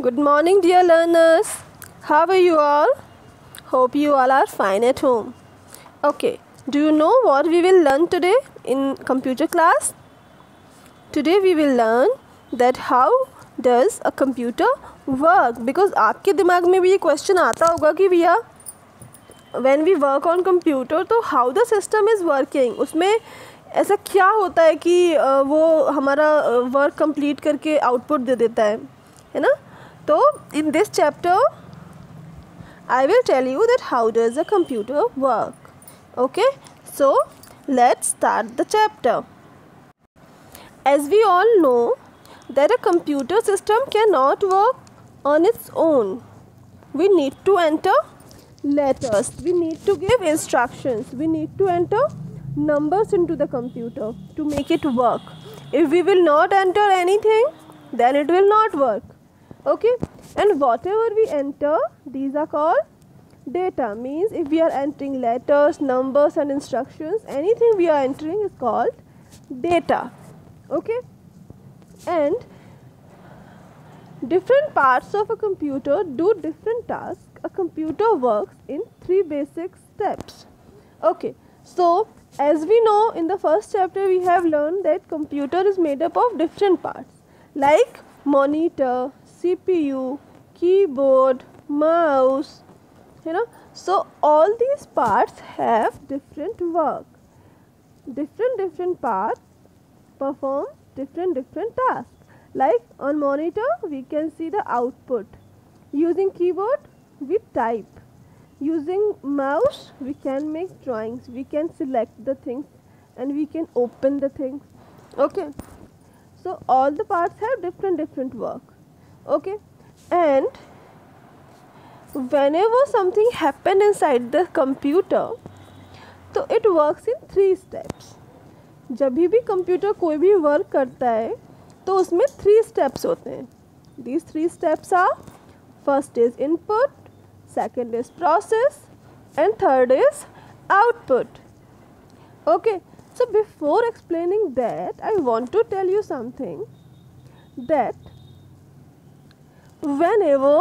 Good morning, dear learners. How are you all? Hope you all are fine at home. Okay, do you know what we will learn today in computer class? Today we will learn that how does a computer work, because आपके दिमाग में भी ये question आता होगा कि भैया when we work on computer तो how the system is working, उसमें ऐसा क्या होता है कि वो हमारा वर्क कंप्लीट करके आउटपुट दे देता है ना. तो in this chapter I will tell you that how does a computer work. Okay, so let's start the chapter. As we all know that a computer system cannot work on its own. We need to enter letters, we need to give instructions, we need to enter numbers into the computer to make it work. If we will not enter anything, then it will not work. Okay, and whatever we enter, these are called data. Means if we are entering letters, numbers and instructions, anything we are entering is called data. Okay, and different parts of a computer do different tasks. A computer works in 3 basic steps. Okay, so as we know, in the first chapter we have learned that computer is made up of different parts like monitor, CPU, keyboard, mouse, so all these parts have different work. Different parts perform different tasks. Like on monitor we can see the output. Using keyboard we type. Using mouse we can make drawings, we can select the things and we can open the things. Okay, so all the parts have different work. Okay, and whenever something happen inside the computer, तो it works in 3 steps. जब भी computer कोई भी work करता है तो उसमें 3 steps होते हैं. These 3 steps are: first is input, second is process and third is output. Okay, so before explaining that, I want to tell you something, that whenever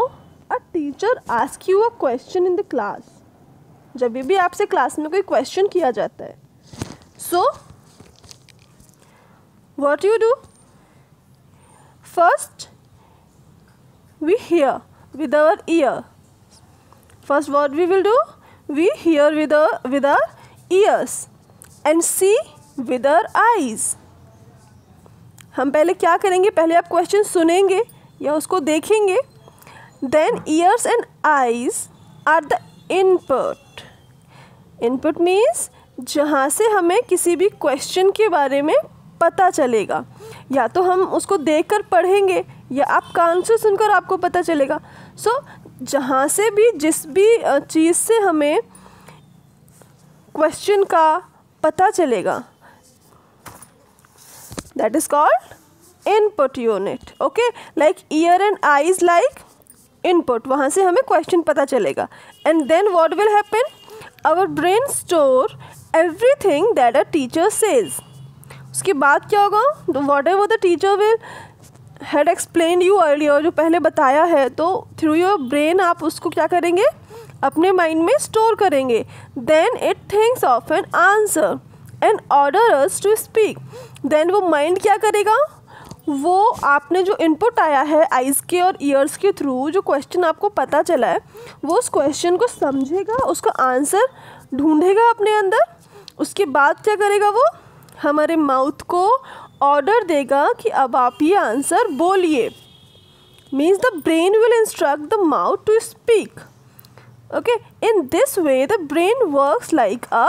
a teacher asks you a question in the class, जब भी आपसे class में कोई question किया जाता है, so what you do? First we hear with our ear. First what we will do? We hear with our ears and see with our eyes. हम पहले क्या करेंगे? पहले आप क्वेश्चन सुनेंगे या उसको देखेंगे. Then ears and eyes are the input. Input means जहाँ से हमें किसी भी क्वेश्चन के बारे में पता चलेगा. या तो हम उसको देखकर पढ़ेंगे या आप कान से सुनकर आपको पता चलेगा. सो जहाँ से भी जिस भी चीज़ से हमें क्वेश्चन का पता चलेगा, that is called input unit. Okay, like ear and eyes like input, वहाँ से हमें क्वेश्चन पता चलेगा. And then what will happen? Our brain store everything that a teacher says. उसके बाद क्या होगा? Whatever the teacher will had explained you earlier, जो पहले बताया है, तो through your brain आप उसको क्या करेंगे? अपने माइंड में स्टोर करेंगे. Then it thinks of an answer and order us to speak. Then वो माइंड क्या करेगा? वो आपने जो इनपुट आया है आइज़ के और ईयर्स के थ्रू, जो क्वेश्चन आपको पता चला है, वो उस क्वेश्चन को समझेगा, उसका आंसर ढूंढेगा अपने अंदर. उसके बाद क्या करेगा? वो हमारे माउथ को ऑर्डर देगा कि अब आप ये आंसर बोलिए. Means the brain will instruct the mouth to speak. Okay, in this way the brain works like a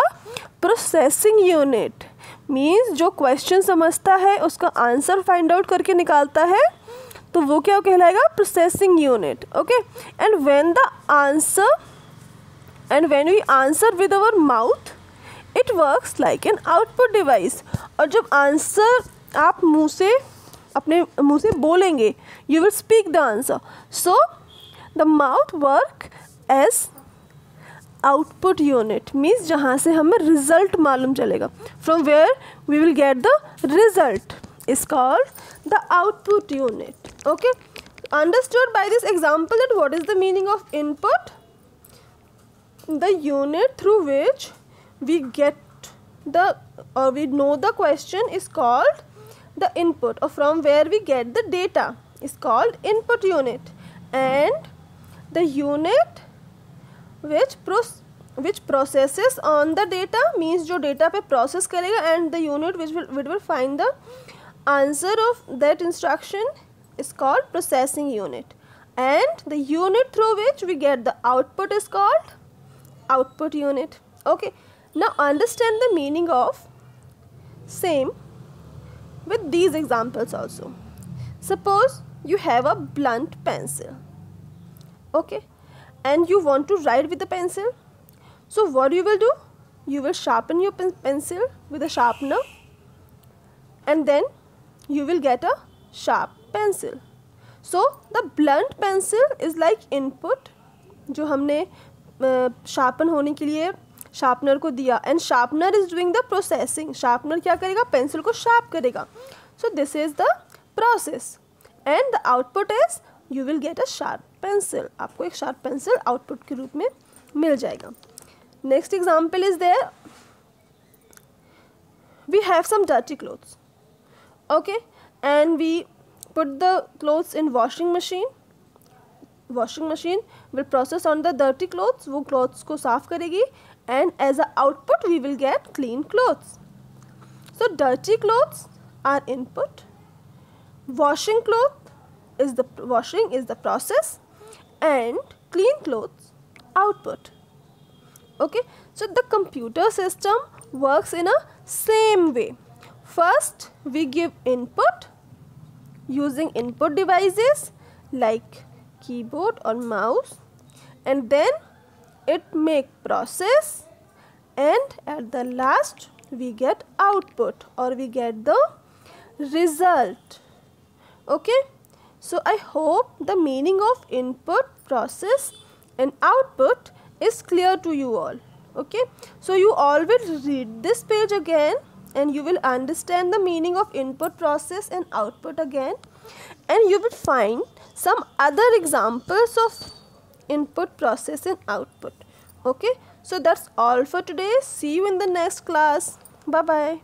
processing unit. Means जो क्वेश्चन समझता है उसका आंसर फाइंड आउट करके निकालता है, तो वो क्या कहलाएगा? Processing unit. Okay, and when we answer with our mouth, it works like an output device. और जब आंसर आप अपने मुंह से बोलेंगे, you will speak the answer. So the mouth work as output unit. Means जहाँ से हमें रिजल्ट मालूम चलेगा, from where we will get the result, is called the output unit. Okay, understood by this example that what is the meaning of input? The unit through which we get we know the question is called the input, or from where we get the data is called input unit, and the unit which processes on the data means जो data पे process करेगा, and the unit which will find the answer of that instruction is called processing unit, and the unit through which we get the output is called output unit. Okay, now understand the meaning of same with these examples also. Suppose you have a blunt pencil, okay, and you want to write with the pencil. So what you will do? You will sharpen your pencil with a sharpener, and then you will get a sharp pencil. So the blunt pencil is like input जो हमने sharpen होने के लिए sharpener को दिया, and sharpener is doing the processing. Sharpener क्या करेगा? Pencil को sharp करेगा. So this is the process, and the output is you will get a sharp pencil. आपको एक sharp pencil output के रूप में मिल जाएगा. Next example is there. We have some dirty clothes, okay, and we put the clothes in washing machine. Washing machine will process on the dirty clothes. वो clothes को साफ करेगी, and as a output we will get clean clothes. So dirty clothes are input. Washing is the process, and clean clothes output. Okay, so the computer system works in a same way. First we give input using input devices like keyboard or mouse, and then it make process, and at the last we get output, or we get the result. Okay, so I hope the meaning of input, process and output is clear to you all. Okay, so you all will read this page again, and you will understand the meaning of input, process and output again, and you will find some other examples of input, process and output. Okay, so that's all for today. See you in the next class. Bye bye.